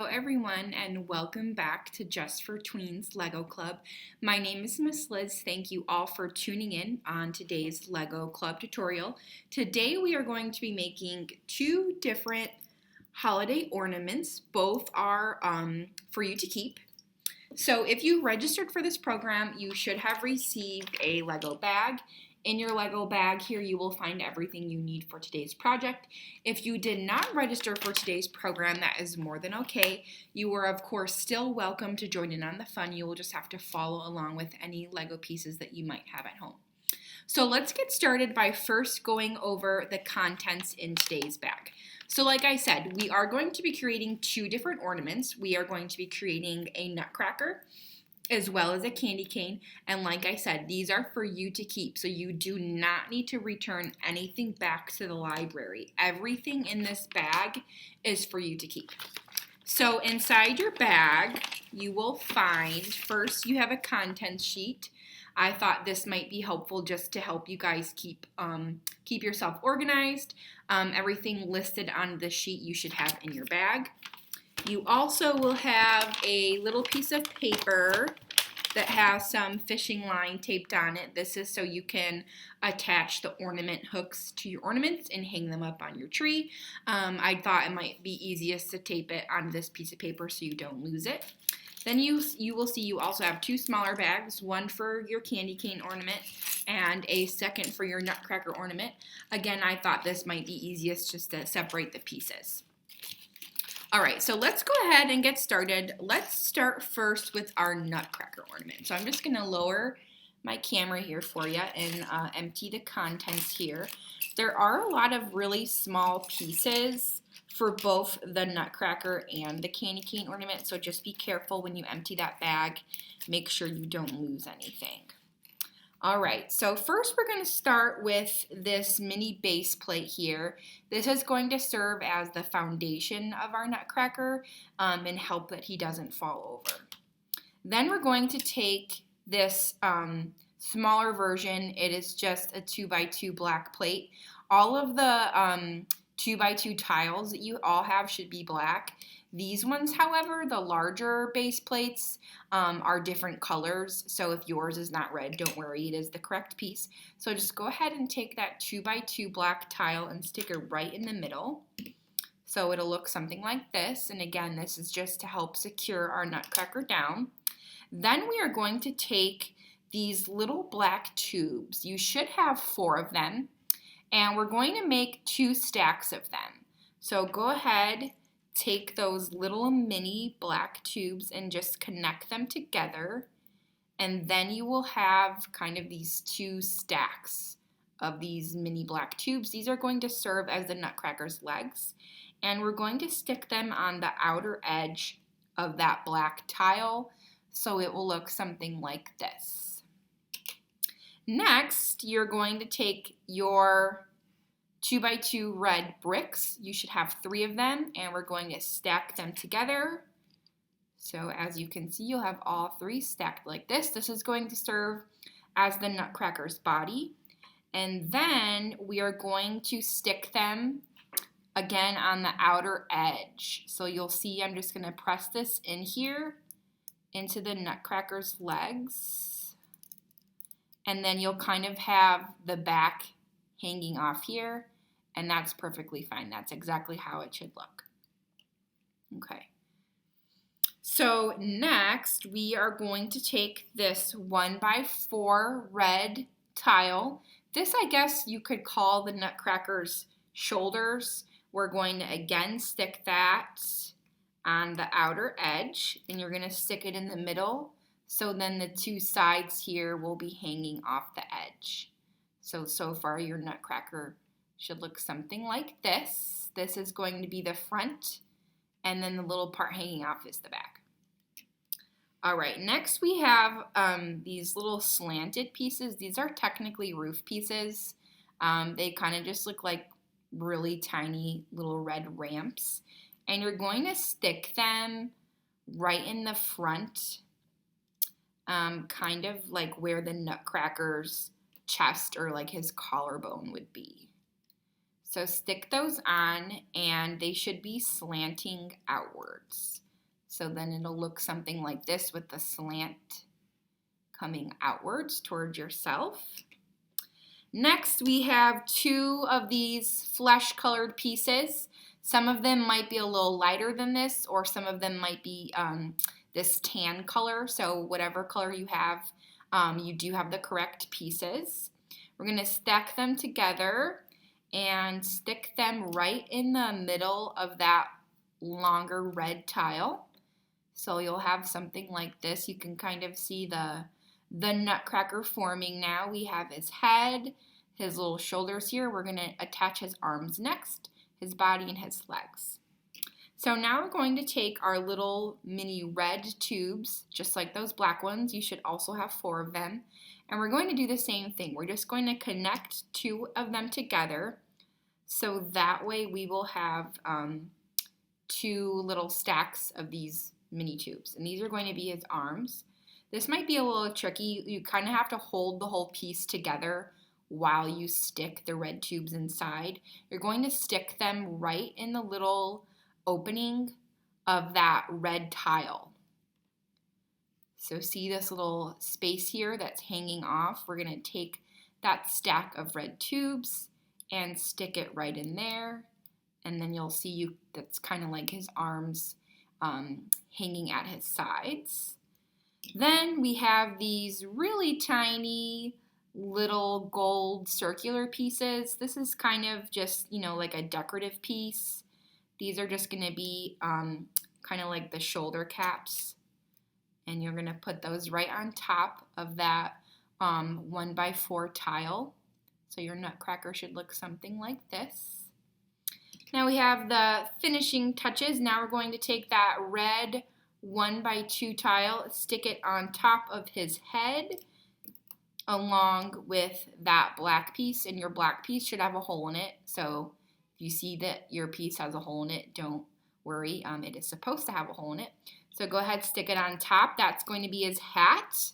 Hello everyone and welcome back to Just for Tweens Lego Club. My name is Miss Liz. Thank you all for tuning in on today's Lego Club tutorial. Today we are going to be making two different holiday ornaments. Both are for you to keep. So if you registered for this program, you should have received a Lego bag. In your Lego bag here, you will find everything you need for today's project. If you did not register for today's program, that is more than okay. You are, of course, still welcome to join in on the fun. You will just have to follow along with any Lego pieces that you might have at home. So let's get started by first going over the contents in today's bag. So like I said, we are going to be creating two different ornaments. We are going to be creating a nutcracker as well as a candy cane. And like I said, these are for you to keep. So you do not need to return anything back to the library. Everything in this bag is for you to keep. So inside your bag, you will find, first you have a contents sheet. I thought this might be helpful just to help you guys keep yourself organized. Everything listed on the sheet you should have in your bag. You also will have a little piece of paper that has some fishing line taped on it. This is so you can attach the ornament hooks to your ornaments and hang them up on your tree. I thought it might be easiest to tape it on this piece of paper so you don't lose it. Then you will see you also have two smaller bags, one for your candy cane ornament and a second for your nutcracker ornament. Again, I thought this might be easiest just to separate the pieces. All right, so let's go ahead and get started. Let's start first with our nutcracker ornament. So I'm just gonna lower my camera here for you and empty the contents here. There are a lot of really small pieces for both the nutcracker and the candy cane ornament, so just be careful when you empty that bag. Make sure you don't lose anything. All right, so first we're going to start with this mini base plate here. This is going to serve as the foundation of our nutcracker and help that he doesn't fall over. Then we're going to take this smaller version. It is just a 2x2 black plate. All of the 2x2 tiles that you all have should be black. These ones, however, the larger base plates are different colors. So if yours is not red, don't worry, it is the correct piece. So just go ahead and take that 2x2 black tile and stick it right in the middle. So it'll look something like this. And again, this is just to help secure our nutcracker down. Then we are going to take these little black tubes. You should have 4 of them. And we're going to make 2 stacks of them. So go ahead, take those little mini black tubes and just connect them together. And then you will have kind of these 2 stacks of these mini black tubes. These are going to serve as the nutcracker's legs. And we're going to stick them on the outer edge of that black tile so it will look something like this. Next, you're going to take your 2x2 red bricks. You should have 3 of them, and we're going to stack them together. So as you can see, you'll have all 3 stacked like this. This is going to serve as the nutcracker's body. And then we are going to stick them again on the outer edge. So you'll see I'm just going to press this in here into the nutcracker's legs. And then you'll kind of have the back hanging off here, and that's perfectly fine. That's exactly how it should look. Okay. So next, we are going to take this 1x4 red tile. This, I guess you could call the nutcracker's shoulders. We're going to again stick that on the outer edge, and you're going to stick it in the middle. So then the 2 sides here will be hanging off the edge. So far your nutcracker should look something like this. This is going to be the front, and then the little part hanging off is the back. All right, next we have these little slanted pieces. These are technically roof pieces. They kind of just look like really tiny little red ramps. And you're going to stick them right in the front, kind of like where the nutcracker's chest or like his collarbone would be. So stick those on, and they should be slanting outwards. So then it'll look something like this with the slant coming outwards towards yourself. Next, we have 2 of these flesh-colored pieces. Some of them might be a little lighter than this, or some of them might be this tan color. So whatever color you have, you do have the correct pieces. We're going to stack them together and stick them right in the middle of that longer red tile. So you'll have something like this. You can kind of see the Nutcracker forming now. We have his head, his little shoulders here. We're going to attach his arms next, his body, and his legs. So now we're going to take our little mini red tubes, just like those black ones. You should also have 4 of them. And we're going to do the same thing. We're just going to connect 2 of them together. So that way we will have 2 little stacks of these mini tubes. And these are going to be his arms. This might be a little tricky. You kind of have to hold the whole piece together while you stick the red tubes inside. You're going to stick them right in the little opening of that red tile. So see this little space here that's hanging off? We're going to take that stack of red tubes and stick it right in there. And then you'll see that's kind of like his arms hanging at his sides. Then we have these really tiny little gold circular pieces. This is kind of just, like a decorative piece. These are just going to be kind of like the shoulder caps. And you're going to put those right on top of that 1x4 tile. So your Nutcracker should look something like this. Now we have the finishing touches. Now we're going to take that red 1x2 tile, stick it on top of his head along with that black piece, and your black piece should have a hole in it. So if you see that your piece has a hole in it, don't worry, it is supposed to have a hole in it. So go ahead, stick it on top. That's going to be his hat.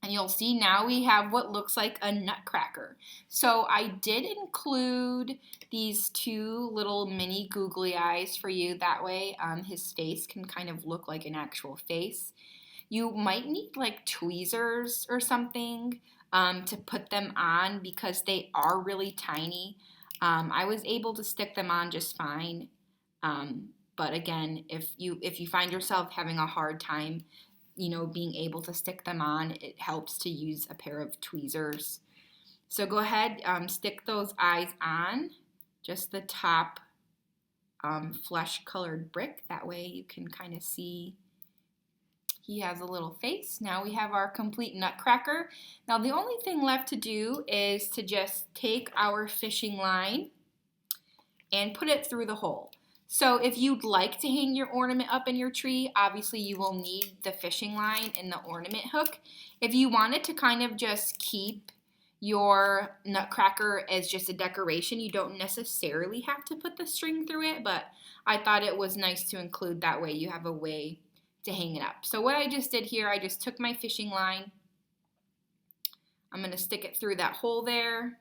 And you'll see now we have what looks like a nutcracker. So I did include these 2 little mini googly eyes for you. That way his face can kind of look like an actual face. You might need like tweezers or something to put them on because they are really tiny. I was able to stick them on just fine. But again, if you find yourself having a hard time being able to stick them on, it helps to use a pair of tweezers. So go ahead, stick those eyes on, just the top flesh-colored brick. That way you can kind of see he has a little face. Now we have our complete Nutcracker. Now the only thing left to do is to just take our fishing line and put it through the hole. So if you'd like to hang your ornament up in your tree, obviously you will need the fishing line and the ornament hook. If you wanted to kind of just keep your Nutcracker as just a decoration, you don't necessarily have to put the string through it, but I thought it was nice to include. That way you have a way to hang it up. So what I just did here, I just took my fishing line. I'm going to stick it through that hole there.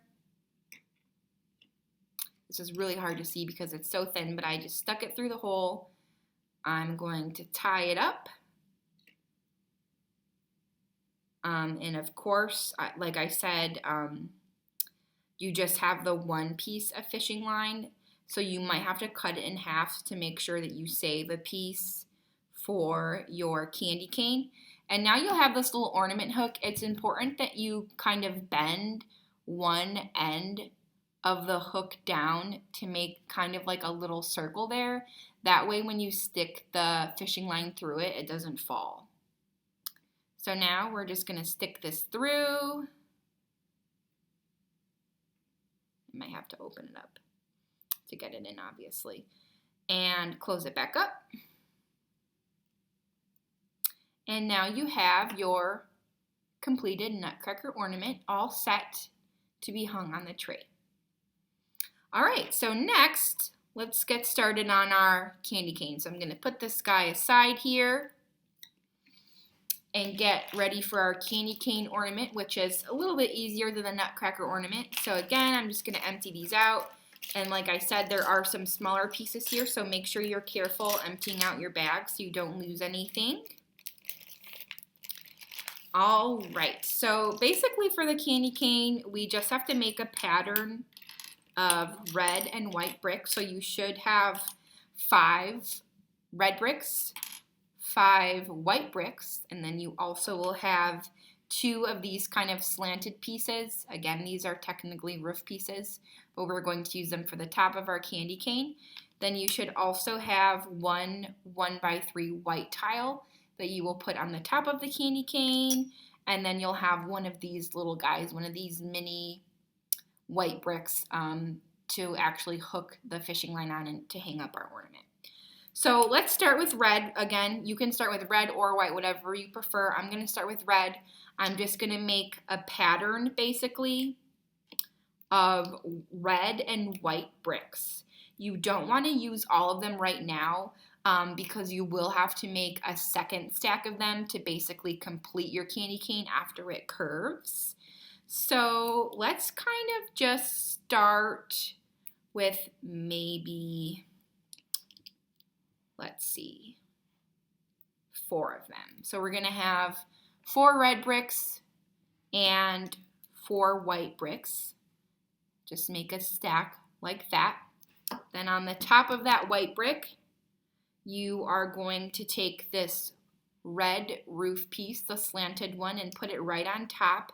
This is really hard to see because it's so thin, but I just stuck it through the hole. I'm going to tie it up. And of course, like I said, you just have the 1 piece of fishing line. So you might have to cut it in half to make sure that you save a piece for your candy cane. And now you'll have this little ornament hook. It's important that you kind of bend one end of the hook down to make kind of like a little circle there. That way when you stick the fishing line through it, it doesn't fall. So now we're just going to stick this through. I might have to open it up to get it in, obviously. And close it back up. And now you have your completed Nutcracker ornament all set to be hung on the tree. All right, so next, let's get started on our candy cane. So I'm going to put this guy aside here and get ready for our candy cane ornament, which is a little bit easier than the Nutcracker ornament. So again, I'm just going to empty these out. And like I said, there are some smaller pieces here, so make sure you're careful emptying out your bag so you don't lose anything. All right, so basically for the candy cane, we just have to make a pattern of red and white bricks. So you should have 5 red bricks, 5 white bricks, and then you also will have 2 of these kind of slanted pieces. Again, these are technically roof pieces, but we're going to use them for the top of our candy cane. Then you should also have 1 1x3 white tile that you will put on the top of the candy cane, and then you'll have one of these little guys, one of these mini white bricks to actually hook the fishing line on and to hang up our ornament. So let's start with red. Again, you can start with red or white, whatever you prefer. I'm going to start with red. I'm just going to make a pattern basically of red and white bricks. You don't want to use all of them right now because you will have to make a second stack of them to basically complete your candy cane after it curves. So let's kind of just start with maybe, let's see, 4 of them. So we're going to have 4 red bricks and 4 white bricks. Just make a stack like that. Then on the top of that white brick, you are going to take this red roof piece, the slanted one, and put it right on top.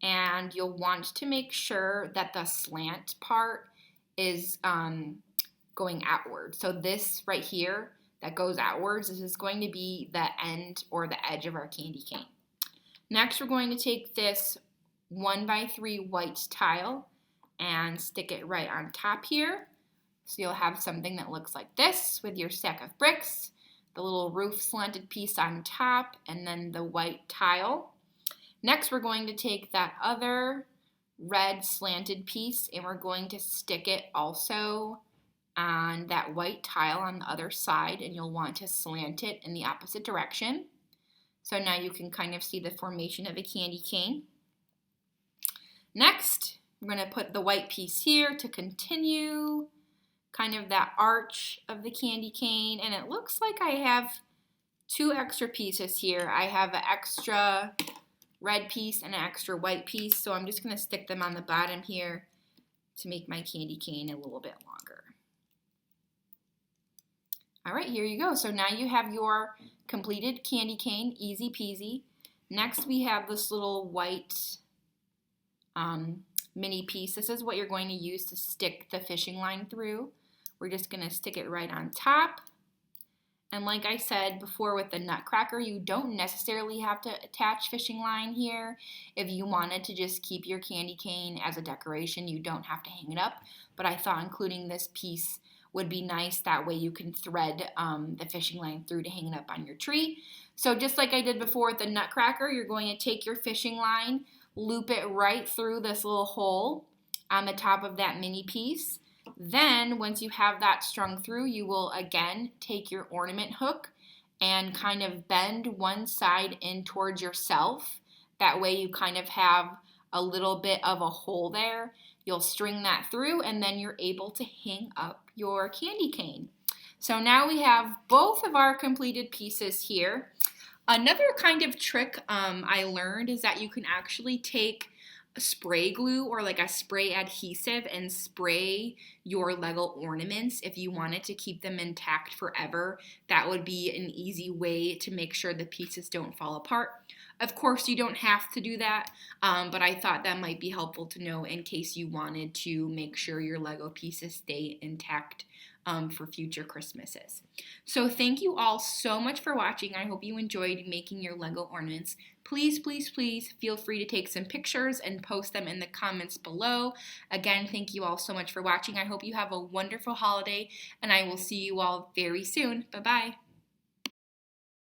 And you'll want to make sure that the slant part is going outward. So this right here that goes outwards, this is going to be the end or the edge of our candy cane. Next, we're going to take this 1x3 white tile and stick it right on top here. So you'll have something that looks like this with your stack of bricks, the little roof slanted piece on top, and then the white tile. Next, we're going to take that other red slanted piece and we're going to stick it also on that white tile on the other side, and you'll want to slant it in the opposite direction. So now you can kind of see the formation of a candy cane. Next, we're going to put the white piece here to continue kind of that arch of the candy cane, and it looks like I have 2 extra pieces here. I have an extra red piece and an extra white piece, so I'm just going to stick them on the bottom here to make my candy cane a little bit longer. All right, here you go. So now you have your completed candy cane, easy peasy. Next, we have this little white mini piece. This is what you're going to use to stick the fishing line through. We're just going to stick it right on top. And like I said before with the Nutcracker, you don't necessarily have to attach fishing line here. If you wanted to just keep your candy cane as a decoration, you don't have to hang it up. But I thought including this piece would be nice. That way you can thread the fishing line through to hang it up on your tree. So just like I did before with the Nutcracker, you're going to take your fishing line, loop it right through this little hole on the top of that mini piece. Then once you have that strung through, you will again take your ornament hook and kind of bend one side in towards yourself. That way you kind of have a little bit of a hole there. You'll string that through and then you're able to hang up your candy cane. So now we have both of our completed pieces here. Another kind of trick I learned is that you can actually take spray glue or like a spray adhesive and spray your Lego ornaments if you wanted to keep them intact forever. That would be an easy way to make sure the pieces don't fall apart. Of course, you don't have to do that, but I thought that might be helpful to know in case you wanted to make sure your Lego pieces stay intact for future Christmases. So thank you all so much for watching. I hope you enjoyed making your Lego ornaments. Please, please, please feel free to take some pictures and post them in the comments below. Again, thank you all so much for watching. I hope you have a wonderful holiday, and I will see you all very soon. Bye-bye.